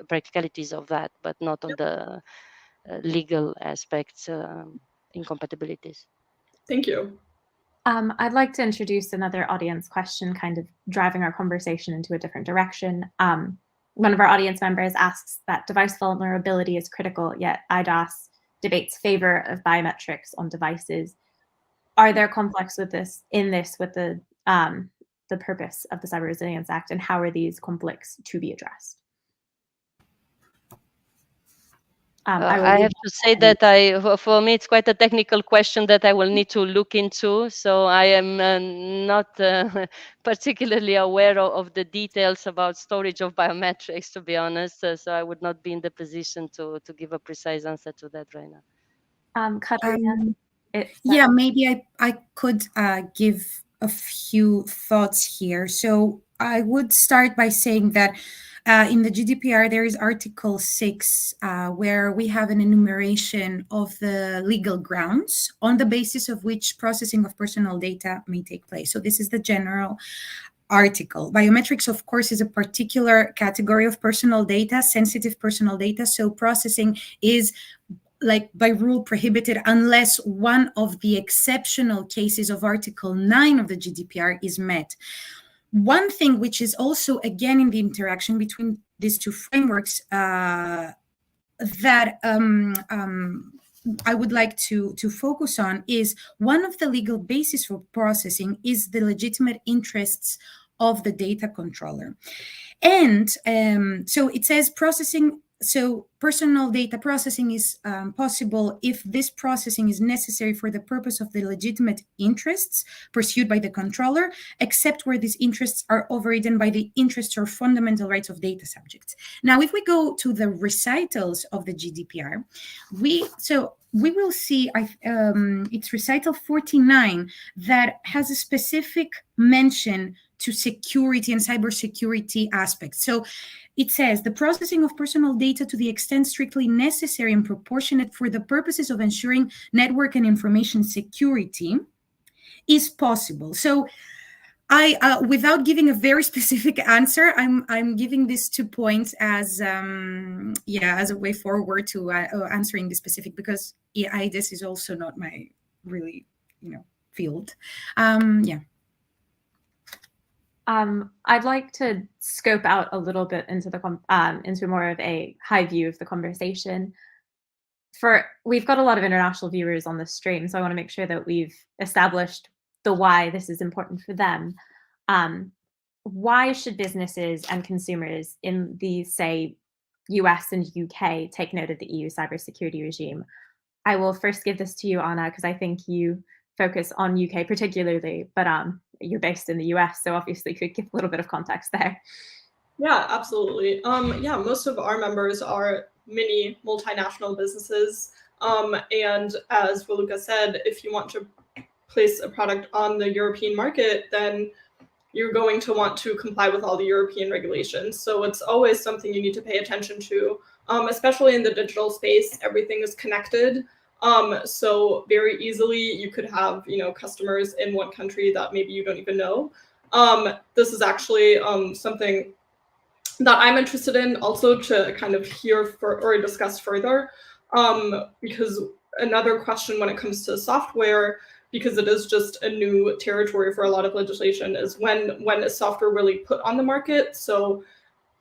practicalities of that, but not on the legal aspects, incompatibilities. Thank you. I'd like to introduce another audience question, kind of driving our conversation into a different direction. One of our audience members asks that device vulnerability is critical, yet IDOS debates favor of biometrics on devices. Are there conflicts with this with the purpose of the Cyber Resilience Act, and how are these conflicts to be addressed? I have to say that for me, it's quite a technical question that I will need to look into. So I am not particularly aware of the details about storage of biometrics, to be honest. So I would not be in the position to give a precise answer to that right now. Katarina, yeah, maybe I could give a few thoughts here. So I would start by saying that in the GDPR, there is Article 6, where we have an enumeration of the legal grounds on the basis of which processing of personal data may take place. So this is the general article. Biometrics, of course, is a particular category of personal data, sensitive personal data. So processing is by rule prohibited unless one of the exceptional cases of Article 9 of the GDPR is met. One thing which is also, again, in the interaction between these two frameworks that I would like to focus on is one of the legal bases for processing is the legitimate interests of the data controller. And so it says processing. So personal data processing is possible if this processing is necessary for the purpose of the legitimate interests pursued by the controller, except where these interests are overridden by the interests or fundamental rights of data subjects. Now, if we go to the recitals of the GDPR, we will see it's recital 49 that has a specific mention to security and cybersecurity aspects. So it says the processing of personal data to the extent strictly necessary and proportionate for the purposes of ensuring network and information security is possible. So I, without giving a very specific answer, I'm giving these 2 points as as a way forward to answering the specific, because this is also not my really field. I'd like to scope out a little bit into more of a high view of the conversation. We've got a lot of international viewers on this stream, so I want to make sure that we've established the why this is important for them. Why should businesses and consumers in the, say, US and UK take note of the EU cybersecurity regime? I will first give this to you, Anna, because I think you focus on UK particularly, but you're based in the US, so obviously could give a little bit of context there. Yeah, absolutely. Most of our members are mini multinational businesses. And as Raluca said, if you want to place a product on the European market, then you're going to want to comply with all the European regulations. So it's always something you need to pay attention to, especially in the digital space. Everything is connected. So very easily you could have, customers in one country that maybe you don't even know. This is actually something that I'm interested in also to kind of hear or discuss further, because another question when it comes to software, because it is just a new territory for a lot of legislation, is when is software really put on the market? So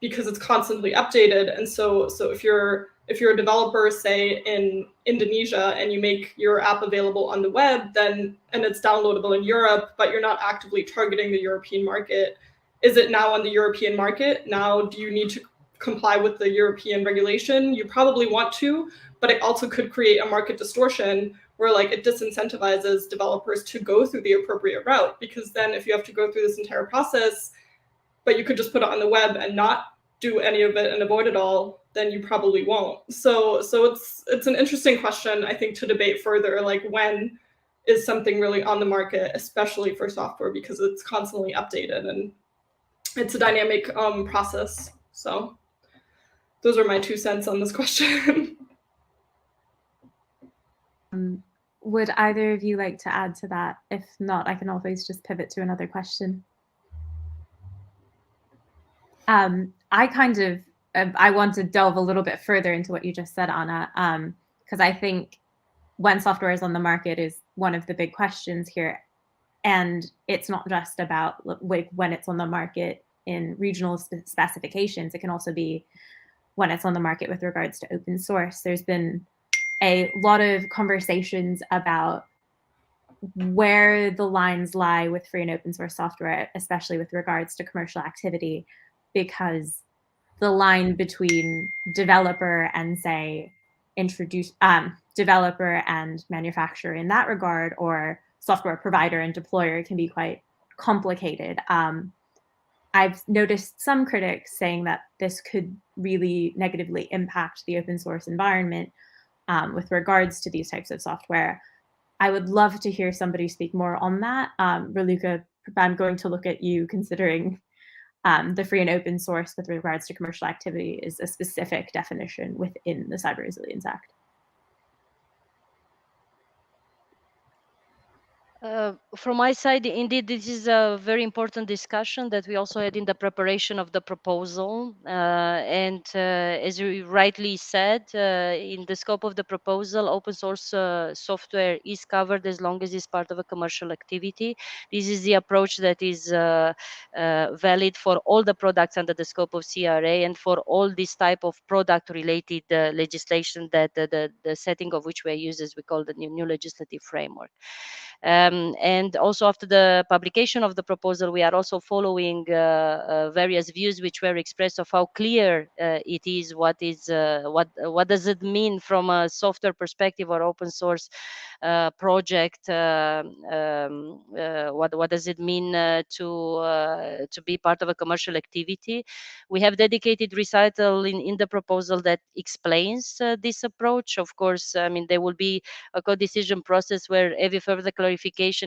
because it's constantly updated, and so if you're a developer, say in Indonesia, and you make your app available on the web, and it's downloadable in Europe, but you're not actively targeting the European market, is it now on the European market? Now, do you need to comply with the European regulation? You probably want to, but it also could create a market distortion where it disincentivizes developers to go through the appropriate route, because then if you have to go through this entire process, but you could just put it on the web and not do any of it and avoid it all, then you probably won't. So it's an interesting question, I think, to debate further, when is something really on the market, especially for software, because it's constantly updated and it's a dynamic process. So those are my 2 cents on this question. Would either of you like to add to that? If not, I can always just pivot to another question. I kind of I want to delve a little bit further into what you just said, Anna, because I think when software is on the market is one of the big questions here, and it's not just about like when it's on the market in regional specifications. It can also be when it's on the market with regards to open source. There's been a lot of conversations about where the lines lie with free and open source software, especially with regards to commercial activity, because the line between developer and say developer and manufacturer in that regard, or software provider and deployer, can be quite complicated. I've noticed some critics saying that this could really negatively impact the open source environment with regards to these types of software. I would love to hear somebody speak more on that. Raluca, I'm going to look at you, considering the free and open source with regards to commercial activity is a specific definition within the Cyber Resilience Act. From my side, indeed, this is a very important discussion that we also had in the preparation of the proposal. As you rightly said, in the scope of the proposal, open source software is covered as long as it's part of a commercial activity. This is the approach that is valid for all the products under the scope of CRA and for all this type of product-related legislation that the setting of which we use, as we call the new legislative framework. And also after the publication of the proposal, we are also following various views which were expressed of how clear it is what does it mean from a software perspective or open source project. What does it mean to be part of a commercial activity? We have dedicated recital in the proposal that explains this approach. Of course, I mean, there will be a co-decision process where every further clarification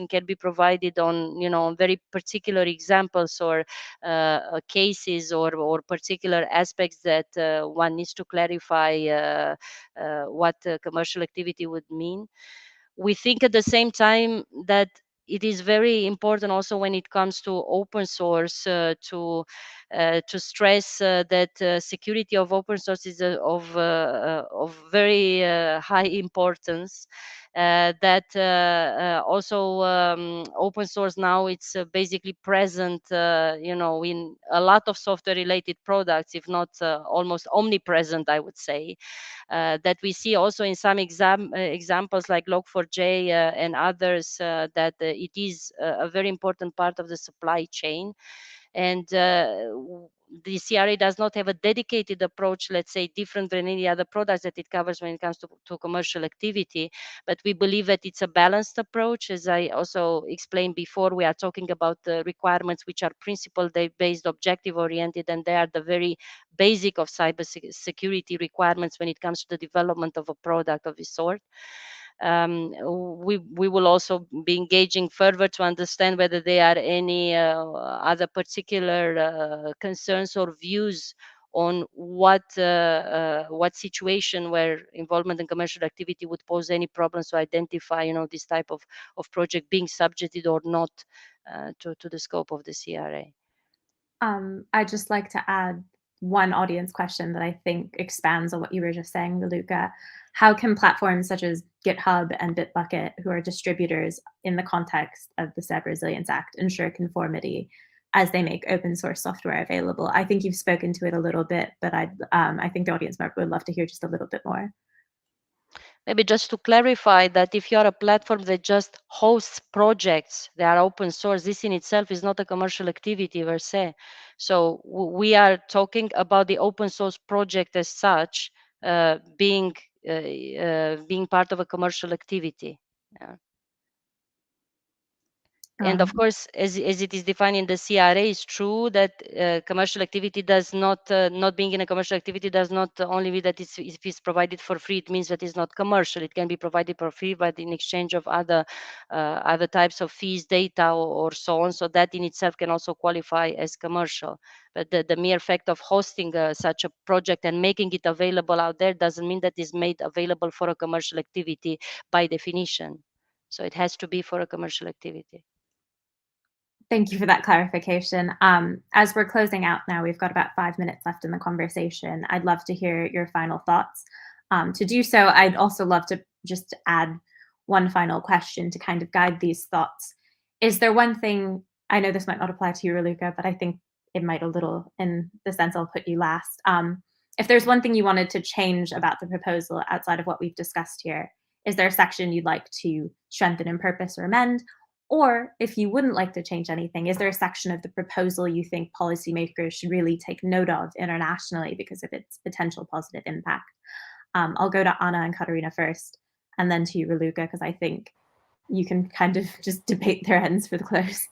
can be provided on, very particular examples or cases or particular aspects that one needs to clarify what commercial activity would mean. We think at the same time that it is very important also when it comes to open source to stress that security of open source is of very high importance. That also open source now it's basically present, in a lot of software related products, if not almost omnipresent, I would say. That we see also in some examples like Log4j and others, that it is a very important part of the supply chain. And the CRA does not have a dedicated approach, let's say, different than any other products that it covers when it comes to commercial activity. But we believe that it's a balanced approach. As I also explained before, we are talking about the requirements which are principle-based, objective-oriented, and they are the very basic of cyber security requirements when it comes to the development of a product of this sort. We will also be engaging further to understand whether there are any other particular concerns or views on what situation where involvement in commercial activity would pose any problems to identify, this type of project being subjected or not to the scope of the CRA. I'd just like to add one audience question that I think expands on what you were just saying, Raluca. How can platforms such as GitHub and Bitbucket, who are distributors in the context of the Cyber Resilience Act, ensure conformity as they make open source software available? I think you've spoken to it a little bit, but I think the audience member would love to hear just a little bit more. Maybe just to clarify that if you're a platform that just hosts projects that are open source, this in itself is not a commercial activity per se. So we are talking about the open source project as such being part of a commercial activity. Yeah. And of course, as it is defined in the CRA, it's true that commercial activity does not being in a commercial activity does not only mean that if it's provided for free, it means that it's not commercial. It can be provided for free, but in exchange of other types of fees, data, or so on. So that in itself can also qualify as commercial. But the mere fact of hosting such a project and making it available out there doesn't mean that it's made available for a commercial activity by definition. So it has to be for a commercial activity. Thank you for that clarification. As we're closing out now, we've got about 5 minutes left in the conversation. I'd love to hear your final thoughts. To do so, I'd also love to just add one final question to kind of guide these thoughts. Is there one thing, I know this might not apply to you, Raluca, but I think it might a little, in the sense I'll put you last. If there's one thing you wanted to change about the proposal outside of what we've discussed here, is there a section you'd like to strengthen in purpose or amend? Or if you wouldn't like to change anything, is there a section of the proposal you think policymakers should really take note of internationally because of its potential positive impact? I'll go to Anna and Katarina first, and then to you, Raluca, because I think you can kind of just debate their ends for the close.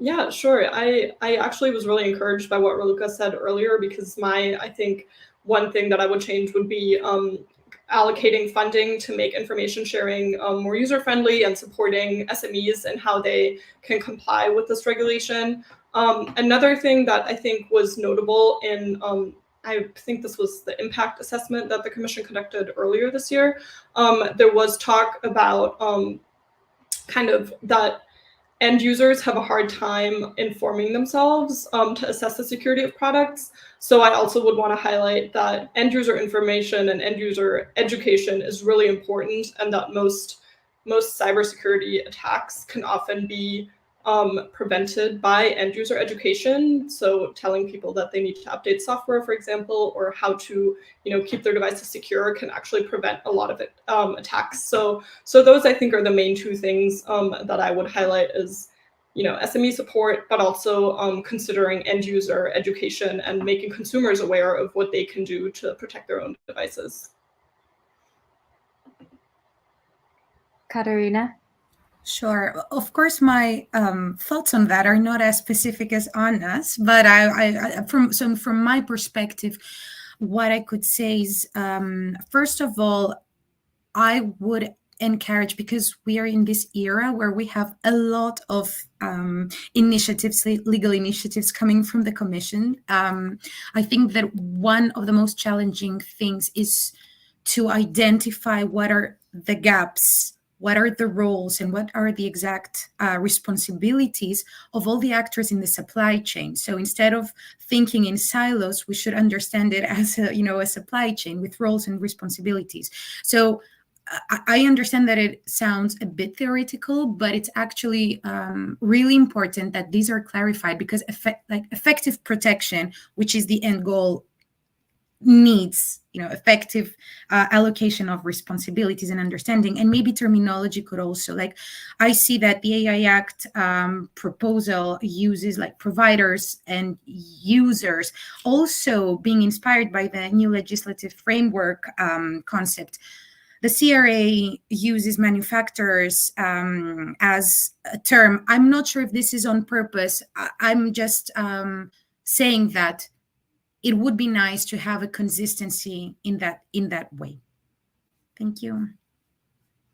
Yeah, sure. I actually was really encouraged by what Raluca said earlier, because I think one thing that I would change would be allocating funding to make information sharing more user-friendly and supporting SMEs and how they can comply with this regulation. Another thing that I think was notable in, I think this was the impact assessment that the Commission conducted earlier this year, there was talk about kind of that end users have a hard time informing themselves to assess the security of products. So I also would want to highlight that end user information and end user education is really important, and that most cybersecurity attacks can often be prevented by end user education. So telling people that they need to update software, for example, or how to keep their devices secure can actually prevent a lot of attacks. So those, I think, are the main two things that I would highlight as SME support, but also considering end user education and making consumers aware of what they can do to protect their own devices. Katarina? Sure. Of course, my thoughts on that are not as specific as Anna's, but from my perspective, what I could say is, first of all, I would encourage, because we are in this era where we have a lot of initiatives, legal initiatives coming from the Commission. I think that one of the most challenging things is to identify what are the gaps, what are the roles, and what are the exact responsibilities of all the actors in the supply chain. So instead of thinking in silos, we should understand it as a supply chain with roles and responsibilities. So I understand that it sounds a bit theoretical, but it's actually really important that these are clarified, because effective protection, which is the end goal, needs effective allocation of responsibilities and understanding. And maybe terminology could also, I see that the AI Act proposal uses providers and users, also being inspired by the new legislative framework concept. The CRA uses manufacturers as a term. I'm not sure if this is on purpose. I'm just saying that it would be nice to have a consistency in that way. Thank you.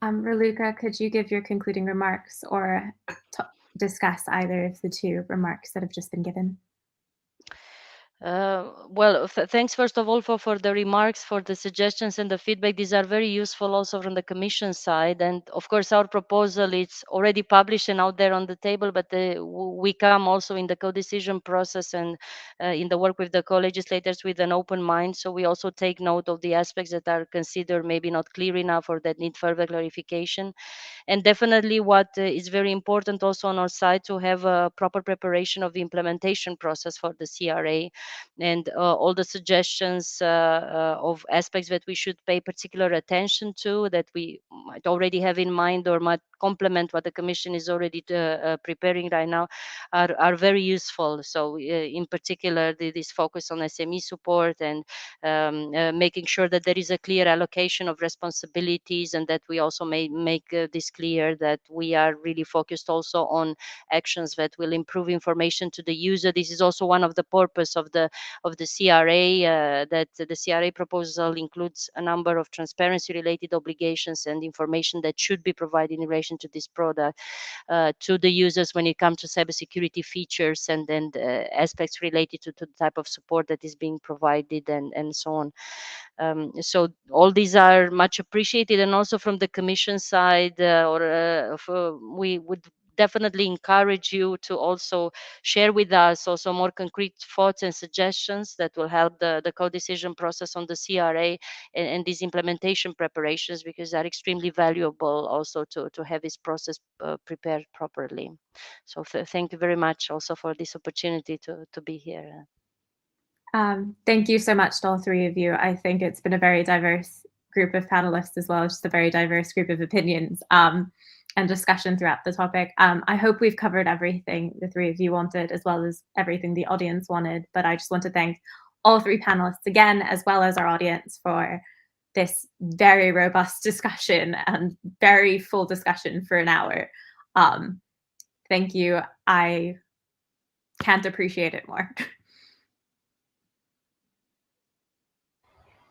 Raluca, could you give your concluding remarks or discuss either of the two remarks that have just been given? Well, thanks first of all for the remarks, for the suggestions and the feedback. These are very useful also from the Commission side. And of course, our proposal is already published and out there on the table, but we come also in the co-decision process and in the work with the co-legislators with an open mind. So we also take note of the aspects that are considered maybe not clear enough or that need further clarification. And definitely what is very important also on our side, to have a proper preparation of the implementation process for the CRA, and all the suggestions of aspects that we should pay particular attention to, that we might already have in mind or might complement what the Commission is already preparing right now are very useful. So in particular, this focus on SME support and making sure that there is a clear allocation of responsibilities, and that we also make this clear that we are really focused also on actions that will improve information to the user. This is also one of the purpose of the CRA, that the CRA proposal includes a number of transparency related obligations and information that should be provided in relation to this product to the users when it comes to cybersecurity features and then aspects related to the type of support that is being provided and so on. So all these are much appreciated, and also from the Commission side, we would definitely encourage you to also share with us also more concrete thoughts and suggestions that will help the co-decision process on the CRA and these implementation preparations, because they're extremely valuable also to have this process prepared properly. So thank you very much also for this opportunity to be here. Thank you so much to all three of you. I think it's been a very diverse group of panelists, as well as just a very diverse group of opinions and discussion throughout the topic. I hope we've covered everything the three of you wanted, as well as everything the audience wanted. But I just want to thank all three panelists again, as well as our audience, for this very robust discussion and very full discussion for an hour. Thank you. I can't appreciate it more.